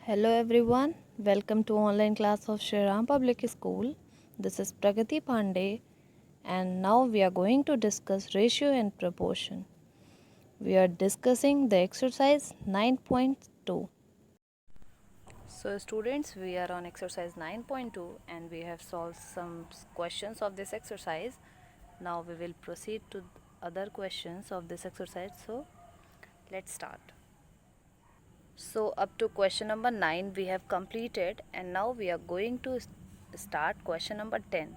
Hello everyone, welcome to online class of Shriram Public School. This is Pragati Pandey and now we are going to discuss ratio and proportion. We are discussing the exercise 9.2. So students, we are on exercise 9.2 and we have solved some questions of this exercise. Now we will proceed to other questions of this exercise. So let's start. So up to question number 9 we have completed and now we are going to start question number 10.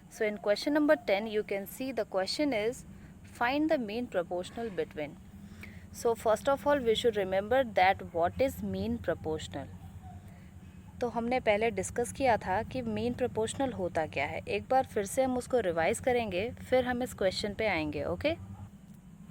So in question number 10 you can see the question is find the mean proportional between. So first of all we should remember that what is mean proportional. तो हमने पहले discuss किया था कि mean proportional होता क्या है. एक बार फिर से हम उसको रिवाइज करेंगे फिर हम इस क्वेश्चन पे आएंगे. Okay.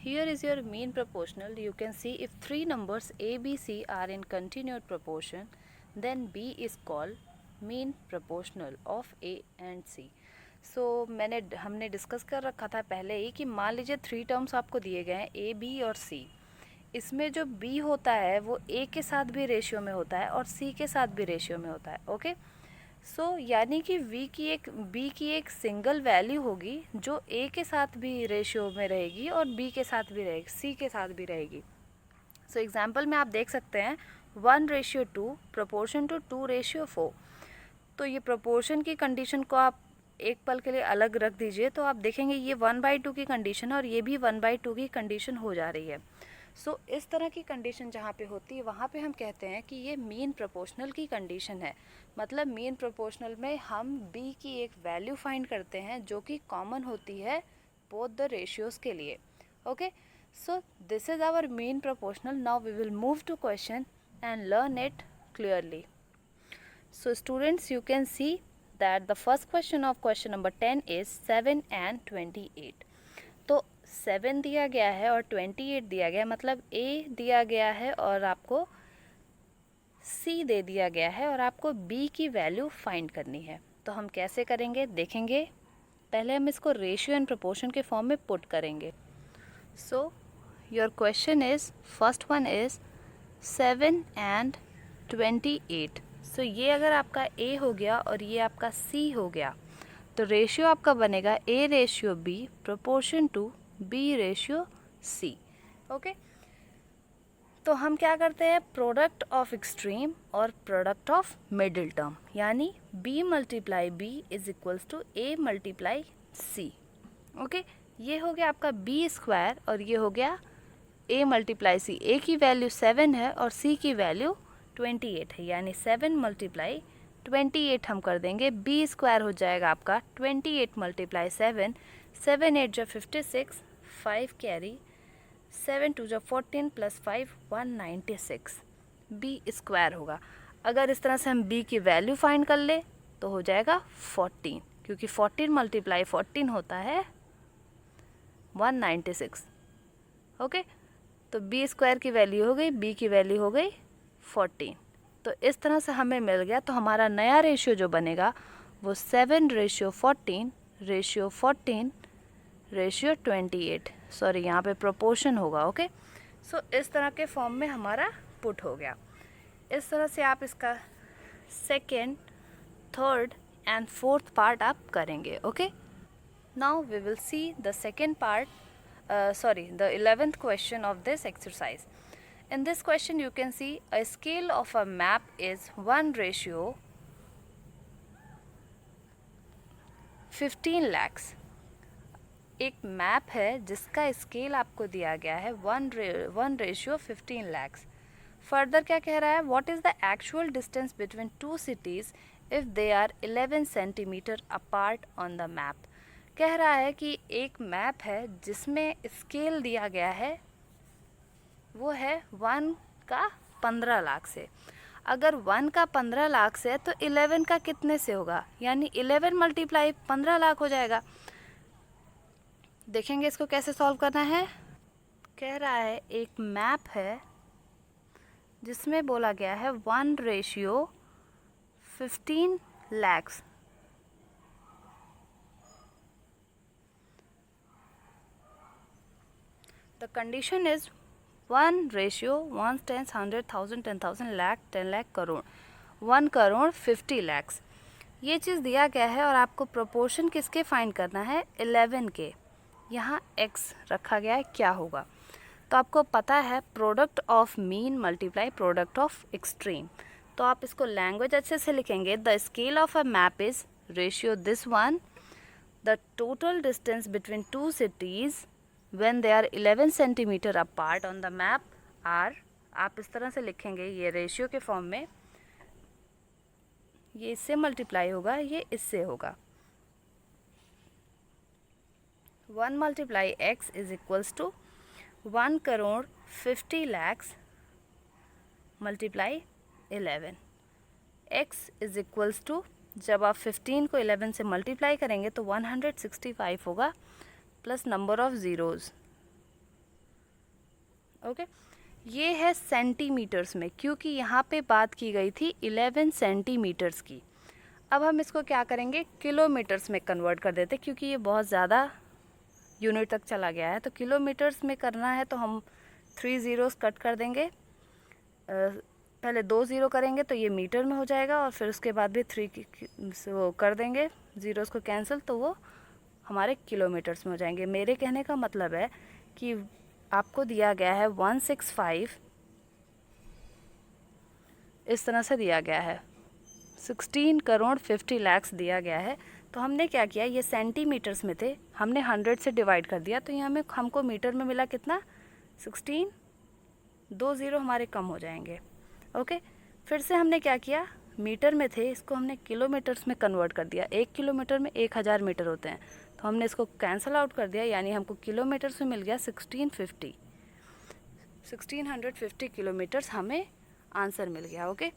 Here is your mean proportional. You can see if three numbers A, B, C are in continued proportion, then B is called mean proportional of A and C. So हमने discuss कर रखा था पहले ही कि मान लीजिए three terms आपको दिए गए हैं A, B और C. इसमें जो B होता है वो A के साथ भी रेशियो में होता है और C के साथ भी रेशियो में होता है. ओके. सो यानी कि बी की एक सिंगल वैल्यू होगी जो ए के साथ भी रेशियो में रहेगी और बी के साथ भी रहेगी, सी के साथ भी रहेगी. सो एग्जांपल में आप देख सकते हैं 1:2 प्रोपोर्शन टू 2:4. तो ये प्रोपोर्शन की कंडीशन को आप एक पल के लिए अलग रख दीजिए तो आप देखेंगे ये 1/2 की कंडीशन है और ये भी 1/2 की कंडीशन हो जा रही है. सो इस तरह की कंडीशन जहाँ पे होती है वहाँ पे हम कहते हैं कि ये मीन प्रोपोर्शनल की कंडीशन है. मतलब मीन प्रोपोर्शनल में हम बी की एक वैल्यू फाइंड करते हैं जो कि कॉमन होती है बोथ द रेशियोज के लिए. Okay. So this is our mean proportional. Now we will move to question and learn it clearly. So students, you can see that the first question of question number 10 is 7 and 28. तो 7 दिया गया है और 28 दिया गया है, मतलब A दिया गया है और आपको C दे दिया गया है और आपको B की वैल्यू फाइंड करनी है. तो हम कैसे करेंगे देखेंगे. पहले हम इसको रेशियो एंड प्रोपोर्शन के फॉर्म में पुट करेंगे. So your question is first one is 7 and 28. सो ये अगर आपका A हो गया और ये आपका C हो गया तो रेशियो आपका बनेगा A/B proportion to B/C. Okay. तो हम क्या करते हैं प्रोडक्ट ऑफ एक्सट्रीम और प्रोडक्ट ऑफ मिडिल टर्म, यानी B × B is equals to A × C. Okay. ये हो गया आपका B² और ये हो गया A × C. A की वैल्यू 7 है और C की वैल्यू 28 है, यानी 7 × 28 हम कर देंगे. B² हो जाएगा आपका 28 × 7. 7 8 जो 56, 5 कैरी, 7 2 जो 14 + 5 196. B² होगा. अगर इस तरह से हम B की वैल्यू फाइंड कर ले तो हो जाएगा 14, क्योंकि 14 × 14 होता है 196. ओके. तो B² की वैल्यू हो गई, B की वैल्यू हो गई 14. तो इस तरह से हमें मिल गया. तो हमारा नया रेशियो जो बनेगा वो 7:14 रेशियो 28. सॉरी, यहाँ पे प्रोपोर्शन होगा. ओके. सो इस तरह के फॉर्म में हमारा पुट हो गया. इस तरह से आप इसका second, third and fourth part आप करेंगे. Okay. Now we will see the second part, the 11th question of this exercise. In this question you can see a scale of a map is 1:15 lakhs. एक map है जिसका scale आपको दिया गया है 1:15 lakhs. Further क्या कह रहा है, what is the actual distance between two cities if they are 11 centimetre apart on the map. कह रहा है कि एक मैप है जिसमें स्केल दिया गया है वो है 1 का 15 लाख से. अगर 1 का 15 लाख से है तो 11 का कितने से होगा, यानी 11 × 15 लाख हो जाएगा. देखेंगे इसको कैसे सॉल्व करना है. कह रहा है एक मैप है जिसमें बोला गया है 1:15 lakhs. The condition is 1 ratio 1 10 100 1000 10,000 lakh 10 lakh crore 1 crore 50 lakhs, ये चीज़ दिया गया है और आपको प्रोपोर्शन किसके फाइंड करना है 11 के। यहाँ x रखा गया है, क्या होगा? तो आपको पता है product of mean multiply product of extreme, तो आप इसको लैंग्वेज अच्छे से लिखेंगे। The scale of a map is ratio this one, the total distance between two cities when they are 11 centimetre apart on the map are, आप इस तरह से लिखेंगे ये रेशियो के फॉर्म में, ये इससे मल्टीप्लाई होगा, ये इससे होगा। 1 multiply x is equals to 1 crore 50 lakhs multiply 11। x is equals to, जब आप 15 को 11 से मल्टीप्लाई करेंगे तो 165 होगा plus number of zeros. Okay, ये है सेंटीमीटर्स में, क्योंकि यहाँ पे बात की गई थी 11 सेंटीमीटर्स की। अब हम इसको क्या करेंगे, किलोमीटर्स में कन्वर्ट कर देते, क्योंकि ये बहुत ज़्यादा यूनिट तक चला गया है। तो किलोमीटर्स में करना है तो हम 3 ज़ीरोज़ कट कर देंगे, पहले 2 ज़ीरो करेंगे तो ये मीटर में हो जाएगा, और फिर उसके बाद भी 3 वो कर देंगे ज़ीरोज़ को कैंसिल, तो वो हमारे किलोमीटर्स में हो जाएंगे। मेरे कहने का मतलब है कि आपको दिया गया है 165, इस तरह से दिया गया है 16 करोड़ 50 लैक्स दिया गया है। तो हमने क्या किया, ये सेंटीमीटर्स में थे, हमने 100 से डिवाइड कर दिया, तो यहाँ में हमको मीटर में मिला कितना 16, 2 ज़ीरो हमारे कम हो जाएंगे। ओके, फिर से हमने क्या किया, मीटर में थे, इसको हमने किलोमीटर्स में कन्वर्ट कर दिया। 1 किलोमीटर में 1000 मीटर होते हैं, तो हमने इसको कैंसिल आउट कर दिया, यानी हमको किलोमीटर्स में मिल गया 1650 किलोमीटर्स हमें आंसर मिल गया। ओके,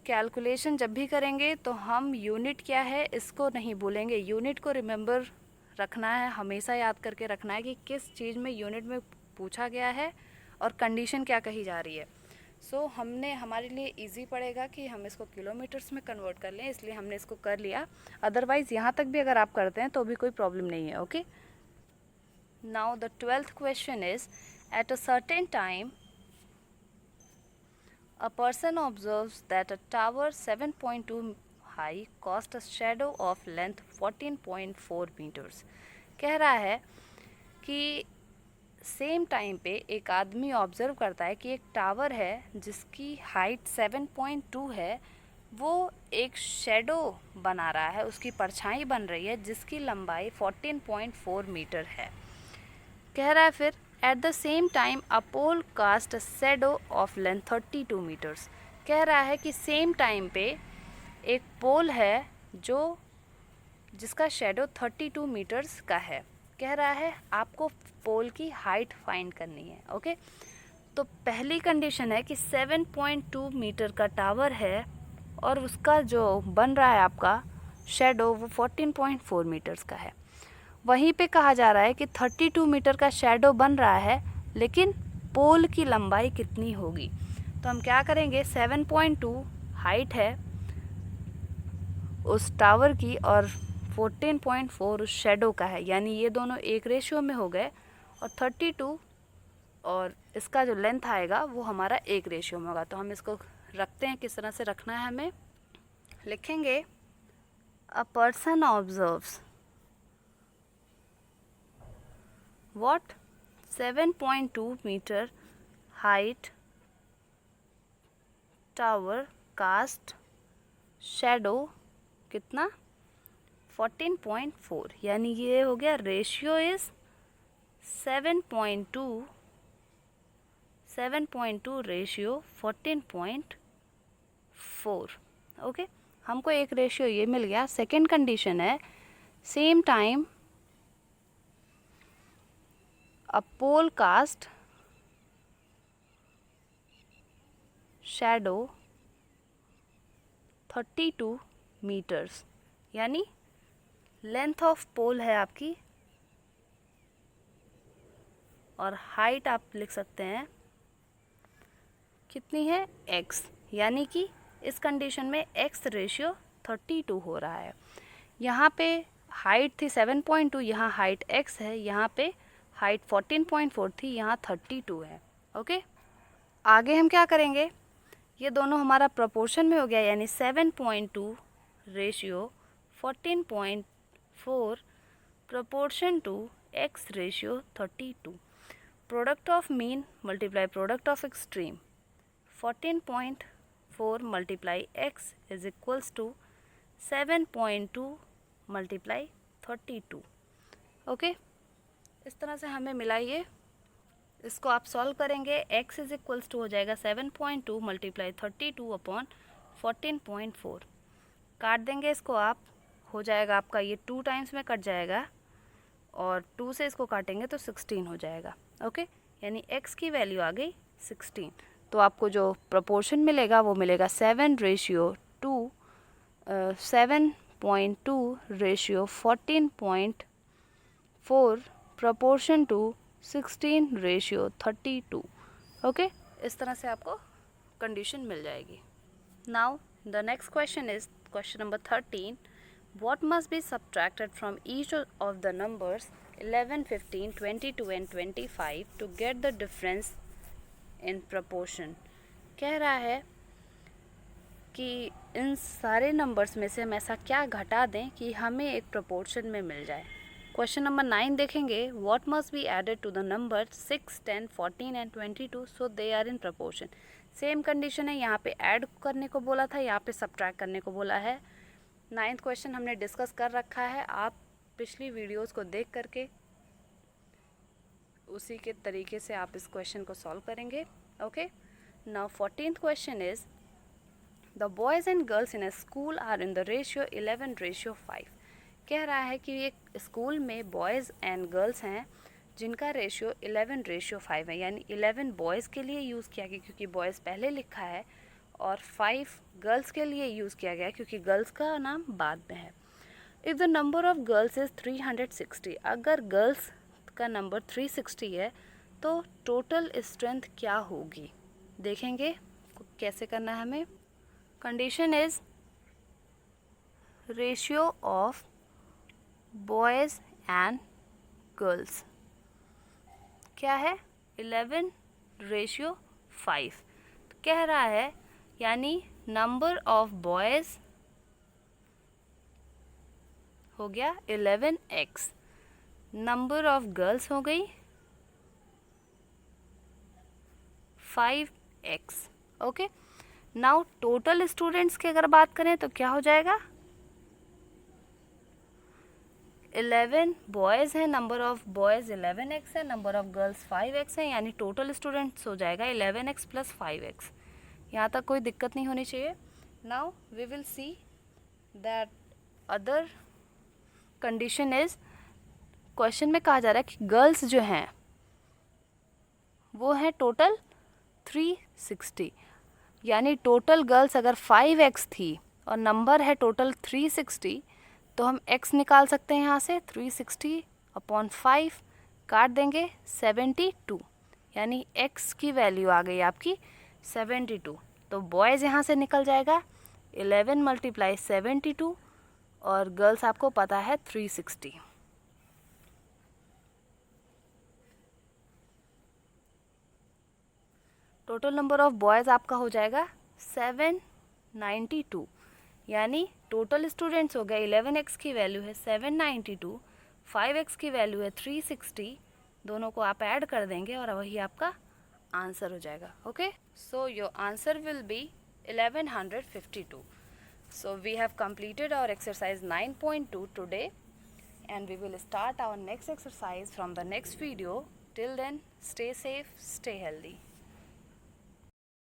कैलकुलेशन जब भी करेंगे तो हम यूनिट क्या है इसको नहीं भूलेंगे, यूनिट को रिमेंबर रखना है, हमेशा याद करके रखना है कि किस चीज़ में यूनिट में पूछा गया है और कंडीशन क्या कही जा रही है। सो हमने, हमारे लिए इजी पड़ेगा कि हम इसको किलोमीटर्स में कन्वर्ट कर लें, इसलिए हमने इसको कर लिया। अदरवाइज़ यहाँ तक भी अगर आप करते हैं तो भी कोई प्रॉब्लम नहीं है। Okay, now the 12th question is, at a certain time a person observes that a tower 7.2 high casts a shadow of length 14.4 meters। कह रहा है कि सेम टाइम पे एक आदमी ऑब्ज़र्व करता है कि एक टावर है जिसकी हाइट 7.2 है, वो एक शेडो बना रहा है, उसकी परछाई बन रही है जिसकी लंबाई 14.4 मीटर है। कह रहा है फिर at the same time a pole cast a shadow of length 32 metres. कह रहा है कि सेम टाइम पे एक पोल है जो जिसका शेडो 32 मीटर्स का है। कह रहा है आपको पोल की हाइट फाइंड करनी है। ओके, तो पहली कंडीशन है कि 7.2 मीटर का टावर है और उसका जो बन रहा है आपका शेडो वो 14.4 मीटर्स का है। वहीं पे कहा जा रहा है कि 32 मीटर का शेडो बन रहा है, लेकिन पोल की लंबाई कितनी होगी। तो हम क्या करेंगे, 7.2 हाइट है उस टावर की और 14.4 उस शेडो का है, यानी ये दोनों एक रेशियो में हो गए, और 32 और इसका जो लेंथ आएगा वो हमारा एक रेशियो में होगा। तो हम इसको रखते हैं, किस तरह से रखना है हमें, लिखेंगे a person observes what 7.2 meter height tower cast shadow कितना 14.4, यानी ये हो गया रेशियो इज 7.2 रेशियो 14.4। ओके, हमको एक रेशियो ये मिल गया। सेकेंड कंडीशन है same time a pole cast shadow 32 meters, यानी लेंथ ऑफ पोल है आपकी और हाइट आप लिख सकते हैं कितनी है x, यानी कि इस कंडीशन में x रेशियो 32 हो रहा है। यहाँ पे हाइट थी 7.2, यहाँ हाइट x है, यहाँ पे हाइट 14.4 थी, यहाँ 32 है। ओके, आगे हम क्या करेंगे, ये दोनों हमारा प्रोपोर्शन में हो गया, यानी 7.2 ratio 14.4 proportion to x ratio 32. Product of mean multiply product of extreme 14.4 multiply x is equals to 7.2 multiply 32. Okay, इस तरह से हमें मिला ये, इसको आप सॉल्व करेंगे, x इज इक्वल्स टू हो जाएगा 7.2 मल्टीप्लाई 32 अपॉन 14.4. काट देंगे इसको आप, हो जाएगा आपका ये 2 टाइम्स में कट जाएगा और 2 से इसको काटेंगे तो 16 हो जाएगा. ओके, यानी x की वैल्यू आ गई 16. तो आपको जो प्रोपोर्शन मिलेगा वो मिलेगा 7.2 ratio 14.4 proportion to 16 ratio 32. Okay, इस तरह से आपको कंडीशन मिल जाएगी. Now the next question is question number 13. What must be subtracted from each of the numbers 11, 15, 22 and 25 to get the difference in proportion? कह रहा है कि इन सारे नंबर्स में से हम ऐसा क्या घटा दें कि हमें एक प्रोपोर्शन में मिल जाए. क्वेश्चन नंबर 9 देखेंगे. What must be added to the number 6, 10, 14 and 22 so they are in proportion? Same condition है, यहाँ पे ऐड करने को बोला था, यहाँ पे सब्ट्रैक्ट करने को बोला है. 9th क्वेश्चन हमने डिस्कस कर रखा है, आप पिछली वीडियोस को देख करके उसी के तरीके से आप इस क्वेश्चन को सॉल्व करेंगे. Okay, now 14th question is the boys and girls in a school are in the ratio 11:5. कह रहा है कि एक स्कूल में बॉयज़ एंड गर्ल्स हैं जिनका रेशियो 11:5 है, यानी 11 बॉयज़ के लिए यूज़ किया गया क्योंकि बॉयज़ पहले लिखा है और 5 गर्ल्स के लिए यूज़ किया गया क्योंकि गर्ल्स का नाम बाद में है. If the number of girls is 360, अगर गर्ल्स का नंबर 360 है तो टोटल स्ट्रेंथ क्या होगी, देखेंगे कैसे करना है हमें. Condition is ratio of boys and girls क्या है 11:5. कह रहा है यानी नंबर ऑफ बॉयज़ हो गया 11x, नंबर ऑफ गर्ल्स हो गई 5x. Okay, now total students की अगर बात करें तो क्या हो जाएगा, 11 बॉयज़ हैं, नंबर ऑफ बॉयज़ 11x है, नंबर ऑफ गर्ल्स 5x है, यानी टोटल स्टूडेंट्स हो जाएगा 11x प्लस 5x. यहाँ तक कोई दिक्कत नहीं होनी चाहिए. Now we will see that other condition is, question में कहा जा रहा है कि गर्ल्स जो हैं वो हैं टोटल 360, यानी टोटल गर्ल्स अगर 5x थी और नंबर है टोटल 360 तो हम x निकाल सकते हैं यहाँ से 360 अपॉन 5, काट देंगे 72, यानी x की वैल्यू आ गई आपकी 72. तो बॉयज़ यहाँ से निकल जाएगा 11 मल्टीप्लाई 72 और गर्ल्स आपको पता है 360. टोटल नंबर ऑफ बॉयज़ आपका हो जाएगा 792, यानी टोटल स्टूडेंट्स हो गए 11x की वैल्यू है 792, 5x की वैल्यू है 360, दोनों को आप ऐड कर देंगे और वही आपका आंसर हो जाएगा. Okay, so your answer will be 1152. So we have completed our exercise 9.2 today and we will start our next exercise from the next video. Till then, stay safe, stay healthy.